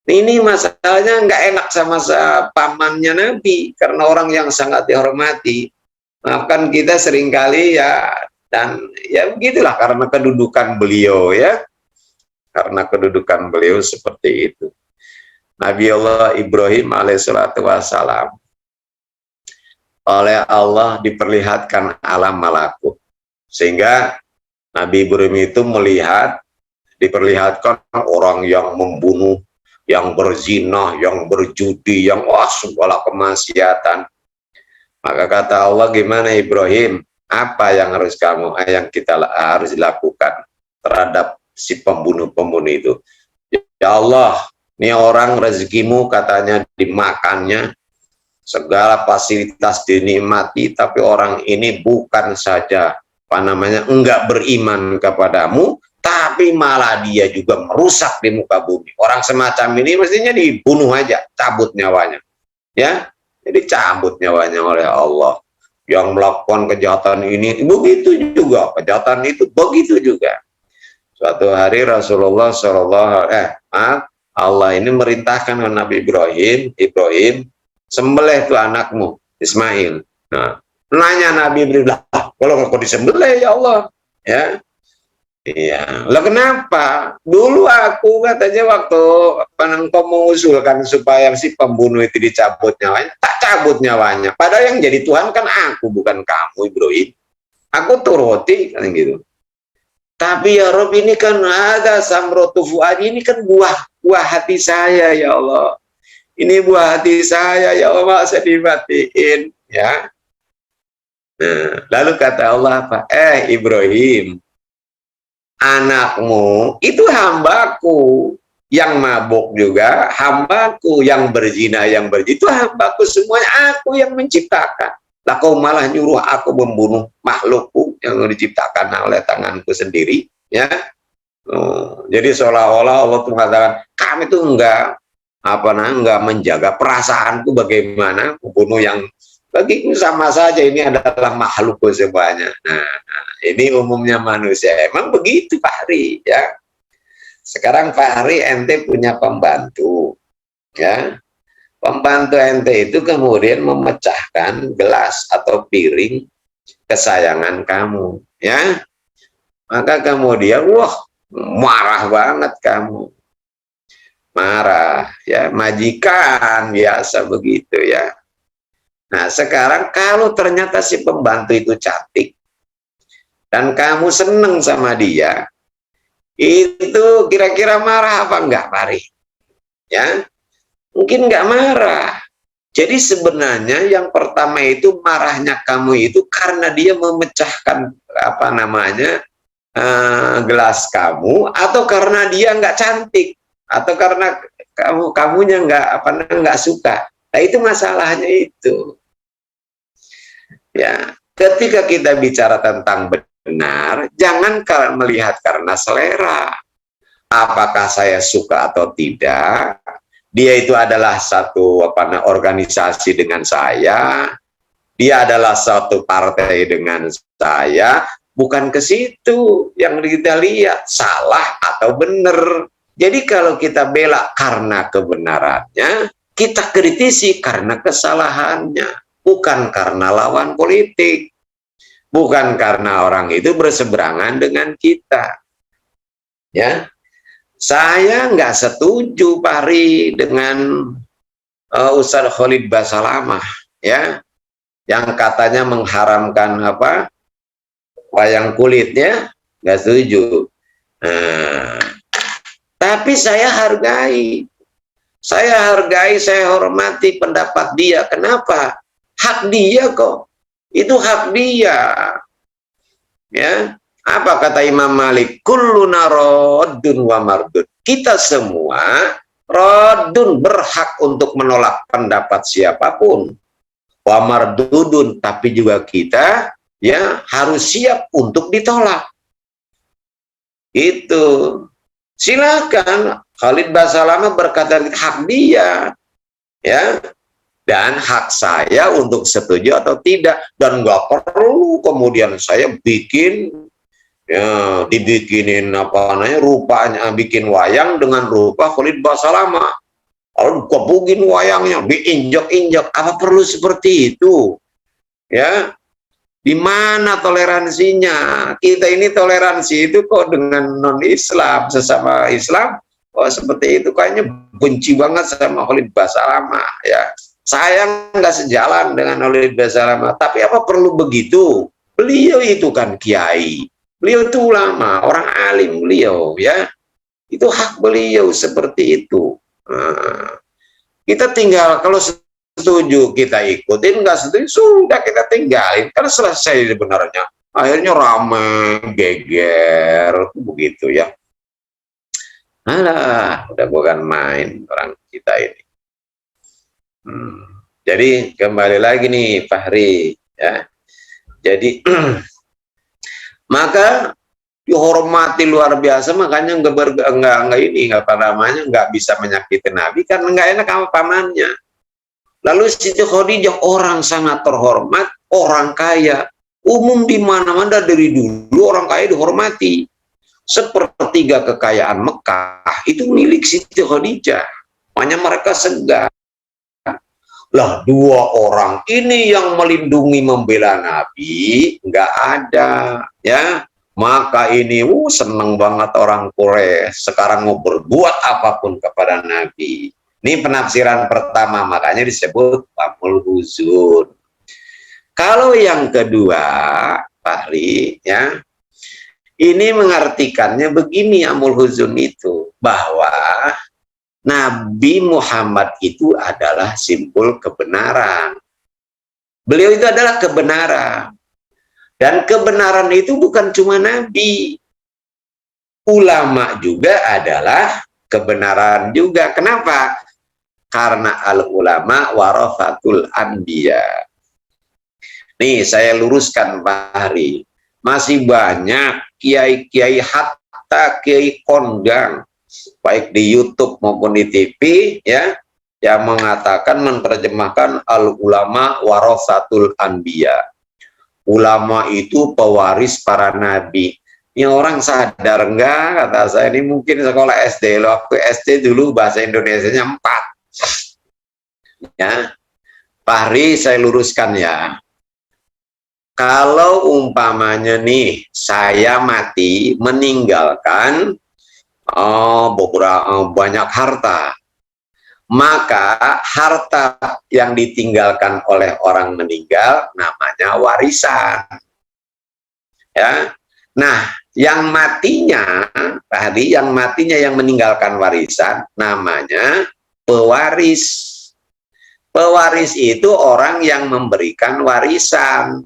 Ini masalahnya nggak enak sama pamannya Nabi, karena orang yang sangat dihormati. Maafkan kita seringkali, ya, dan ya begitulah karena kedudukan beliau, ya, karena kedudukan beliau seperti itu. Nabi Allah Ibrahim alaihissalatu wassalam oleh Allah diperlihatkan alam malakut, sehingga Nabi Ibrahim itu melihat, diperlihatkan orang yang membunuh, yang berzina, yang berjudi, yang segala kemaksiatan. Maka kata Allah, gimana Ibrahim, apa yang harus kita harus lakukan terhadap si pembunuh-pembunuh itu? Ya Allah, ini orang rezekimu katanya dimakannya, segala fasilitas dinikmati, tapi orang ini bukan saja enggak beriman kepadamu, tapi malah dia juga merusak di muka bumi. Orang semacam ini mestinya dibunuh aja, cabut nyawanya, ya. Jadi cabut nyawanya oleh Allah. Yang melakukan kejahatan ini begitu juga, kejahatan itu begitu juga. Suatu hari Rasulullah Allah ini merintahkan ke Nabi Ibrahim, sembelih tuh anakmu Ismail. Nah, nanya Nabi Ibrahim, kalau kok disembelih ya Allah, ya. Iya, lah kenapa? Dulu aku katanya waktu engkau mengusulkan supaya si pembunuh itu dicabut nyawanya, tak cabut nyawanya. Padahal yang jadi Tuhan kan aku, bukan kamu Ibrahim. Aku turuti kan gitu. Tapi ya Rob, ini kan ada samrotu fuadi, ini kan buah hati saya ya Allah. Ini buah hati saya ya Allah, masa dimatiin, ya. Nah, lalu kata Allah apa? Ibrahim, anakmu itu hambaku, yang mabuk juga hambaku, yang berzina, yang berjudi itu hambaku, semuanya aku yang menciptakan. Lah kau malah nyuruh aku membunuh makhlukku yang diciptakan oleh tanganku sendiri, ya. Jadi seolah-olah Allah tuh mengatakan, kami tuh enggak menjaga perasaanku, bagaimana membunuh yang bagiku sama saja, ini adalah makhlukku semuanya. Nah, ini umumnya manusia, emang begitu Pak Hari, ya. Sekarang Pak Hari, ente punya pembantu, ya. Pembantu ente itu kemudian memecahkan gelas atau piring kesayangan kamu, ya. Maka kemudian marah banget kamu, marah, ya, majikan biasa begitu, ya. Nah, sekarang kalau ternyata si pembantu itu cantik dan kamu seneng sama dia, itu kira-kira marah apa enggak, Pari? Ya, mungkin enggak marah. Jadi sebenarnya yang pertama itu marahnya kamu itu karena dia memecahkan gelas kamu, atau karena dia enggak cantik, atau karena kamunya enggak suka. Nah, itu masalahnya itu. Ya, ketika kita bicara tentang benar, jangan melihat karena selera. Apakah saya suka atau tidak? Dia itu adalah satu organisasi dengan saya. Dia adalah satu partai dengan saya. Bukan ke situ yang kita lihat, salah atau benar. Jadi kalau kita bela karena kebenarannya, kita kritisi karena kesalahannya, bukan karena lawan politik. bukan karena orang itu berseberangan dengan kita. Ya, saya nggak setuju Pak Ri dengan Ustadz Khalid Basalamah, ya, yang katanya mengharamkan apa, wayang kulit, ya, nggak setuju. Nah, tapi saya hargai, saya hormati pendapat dia. Kenapa? Hak dia kok, itu hak dia. Ya, apa kata Imam Malik? Kulluna raddun wa mardud. Kita semua raddun, berhak untuk menolak pendapat siapapun. Wa mardudun, tapi juga kita ya harus siap untuk ditolak. Itu. Silakan Khalid Basalamah berkata hak dia, ya, dan hak saya untuk setuju atau tidak, dan nggak perlu kemudian saya bikin, ya, dibikinin apa namanya, rupanya bikin wayang dengan rupa Khalid Basalamah, lalu kebukin wayangnya, diinjak-injak. Apa perlu seperti itu? Ya, di mana toleransinya? Kita ini toleransi itu kok dengan non-Islam, sesama Islam, oh seperti itu, kayaknya benci banget sama Khalid Basalamah, ya. Saya nggak sejalan dengan Khalid Basalamah, tapi apa perlu begitu? Beliau itu kan kiai, beliau itu ulama, orang alim beliau, ya. Itu hak beliau seperti itu. Nah, kita tinggal kalau setuju kita ikutin, nggak setuju sudah kita tinggalin, kan selesai sebenarnya. Akhirnya rame, geger, begitu ya. Alah, udah bukan main orang kita ini. Jadi kembali lagi nih Fahri, ya. Jadi maka dihormati luar biasa, makanya nggak bisa menyakiti Nabi karena nggak enak sama pamannya. Lalu Siti Khadijah orang sangat terhormat, orang kaya, umum di mana-mana dari dulu orang kaya dihormati. Sepertiga kekayaan Mekah itu milik Siti Khadijah, makanya mereka segan. Lah, dua orang ini yang melindungi membela Nabi nggak ada, ya. Maka ini seneng banget orang Quraisy sekarang mau berbuat apapun kepada Nabi. Ini penafsiran pertama, makanya disebut Amul Huzun. Kalau yang kedua, Fahri, ya, ini mengartikannya begini, Amul Huzun itu, bahwa Nabi Muhammad itu adalah simbol kebenaran. Beliau itu adalah kebenaran. Dan kebenaran itu bukan cuma Nabi. Ulama juga adalah kebenaran juga. Kenapa? Karena al-ulama warasatul anbiya. Nih, saya luruskan Pak Hari. Masih banyak kiai-kiai, hatta kiai kondang, baik di YouTube maupun di TV, ya, yang mengatakan, menerjemahkan al-ulama warasatul anbiya. Ulama itu pewaris para nabi. Ini orang sadar enggak? Kata saya, ini mungkin sekolah SD. Waktu SD dulu bahasa Indonesianya 4. Ya, Fahri, saya luruskan ya. Kalau umpamanya nih saya mati meninggalkan beberapa banyak harta, maka harta yang ditinggalkan oleh orang meninggal namanya warisan, ya. Nah, yang matinya tadi, yang meninggalkan warisan namanya pewaris. Pewaris itu orang yang memberikan warisan.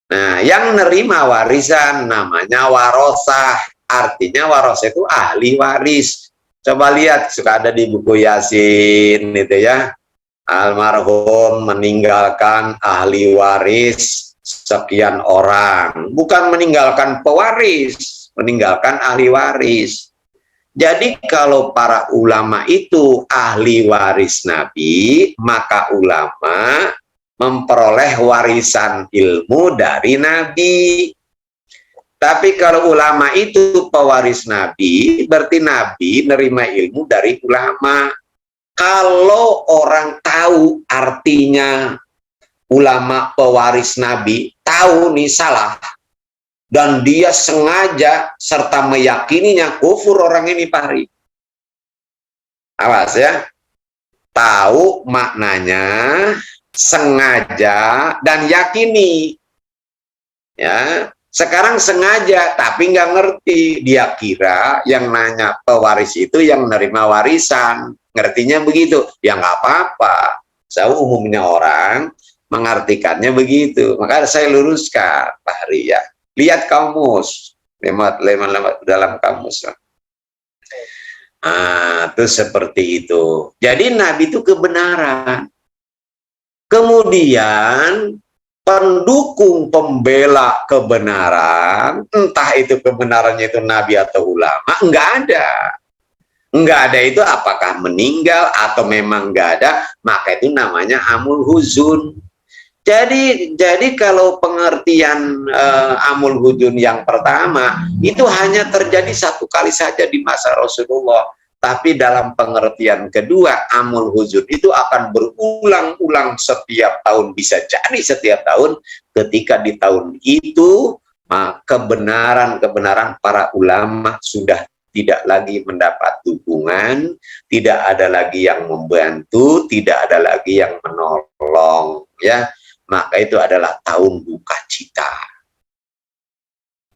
Nah, yang nerima warisan namanya warosah. Artinya warosah itu ahli waris. Coba lihat, suka ada di buku Yasin itu, ya. Almarhum meninggalkan ahli waris sekian orang. Bukan meninggalkan pewaris, meninggalkan ahli waris. Jadi kalau para ulama itu ahli waris Nabi, maka ulama memperoleh warisan ilmu dari Nabi. Tapi kalau ulama itu pewaris Nabi, berarti Nabi nerima ilmu dari ulama. Kalau orang tahu artinya ulama pewaris Nabi, tahu nih salah dan dia sengaja serta meyakininya kufur orang ini, Pak Hari. Awas ya, tahu maknanya, sengaja dan yakini. Ya, sekarang sengaja tapi nggak ngerti, dia kira yang nanya pewaris itu yang menerima warisan, ngertinya begitu. Ya nggak apa-apa, saya umumnya orang mengartikannya begitu, maka saya luruskan, Pak Hari ya. Lihat kamus, lewat dalam kamus. Itu seperti itu. Jadi Nabi itu kebenaran. Kemudian pendukung pembela kebenaran, entah itu kebenarannya itu nabi atau ulama, enggak ada. Enggak ada itu apakah meninggal atau memang enggak ada, maka itu namanya amul huzun. Jadi kalau pengertian amul huzun yang pertama itu hanya terjadi satu kali saja di masa Rasulullah. Tapi dalam pengertian kedua, amul huzun itu akan berulang-ulang setiap tahun, bisa jadi setiap tahun. Ketika di tahun itu kebenaran para ulama sudah tidak lagi mendapat dukungan, tidak ada lagi yang membantu, tidak ada lagi yang menolong, ya. Maka itu adalah tahun duka cita.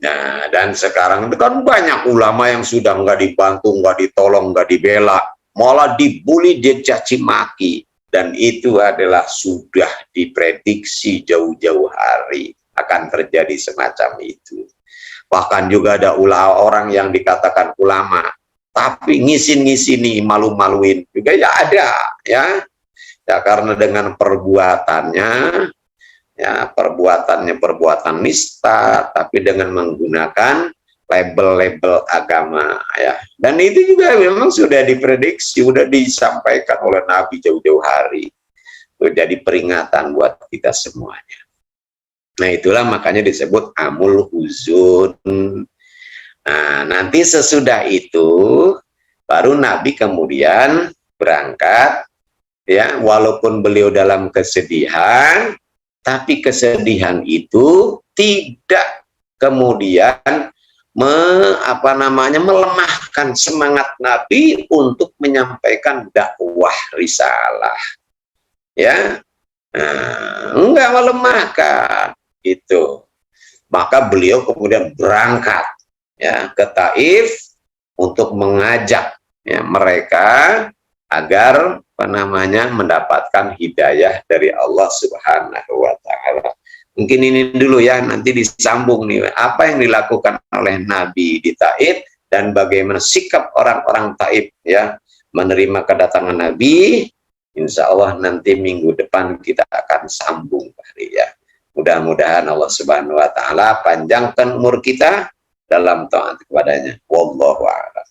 Nah, dan sekarang itu kan banyak ulama yang sudah nggak dibantu, nggak ditolong, nggak dibela, malah dibully, dicaci maki. Dan itu adalah sudah diprediksi jauh-jauh hari akan terjadi semacam itu. Bahkan juga ada orang yang dikatakan ulama, tapi ngisin-ngisini, malu-maluin juga ya ada, ya. Ya karena dengan perbuatannya, ya perbuatannya perbuatan nista, tapi dengan menggunakan label-label agama, ya. Dan itu juga memang sudah diprediksi, sudah disampaikan oleh Nabi jauh-jauh hari. Itu jadi peringatan buat kita semuanya. Nah itulah makanya disebut amul huzun. Nah nanti sesudah itu baru Nabi kemudian berangkat, ya, walaupun beliau dalam kesedihan, tapi kesedihan itu tidak kemudian melemahkan semangat Nabi untuk menyampaikan dakwah risalah, ya. Nah, enggak melemahkan itu. Maka beliau kemudian berangkat, ya, ke Taif untuk mengajak, ya, mereka agar mendapatkan hidayah dari Allah Subhanahu wa Ta'ala. Mungkin ini dulu ya, nanti disambung nih apa yang dilakukan oleh Nabi di Taif dan bagaimana sikap orang-orang Taif, ya, menerima kedatangan Nabi. Insya Allah nanti minggu depan kita akan sambung, ya. Mudah-mudahan Allah Subhanahu wa Ta'ala panjangkan umur kita dalam taat kepadanya. Wallahu a'lam.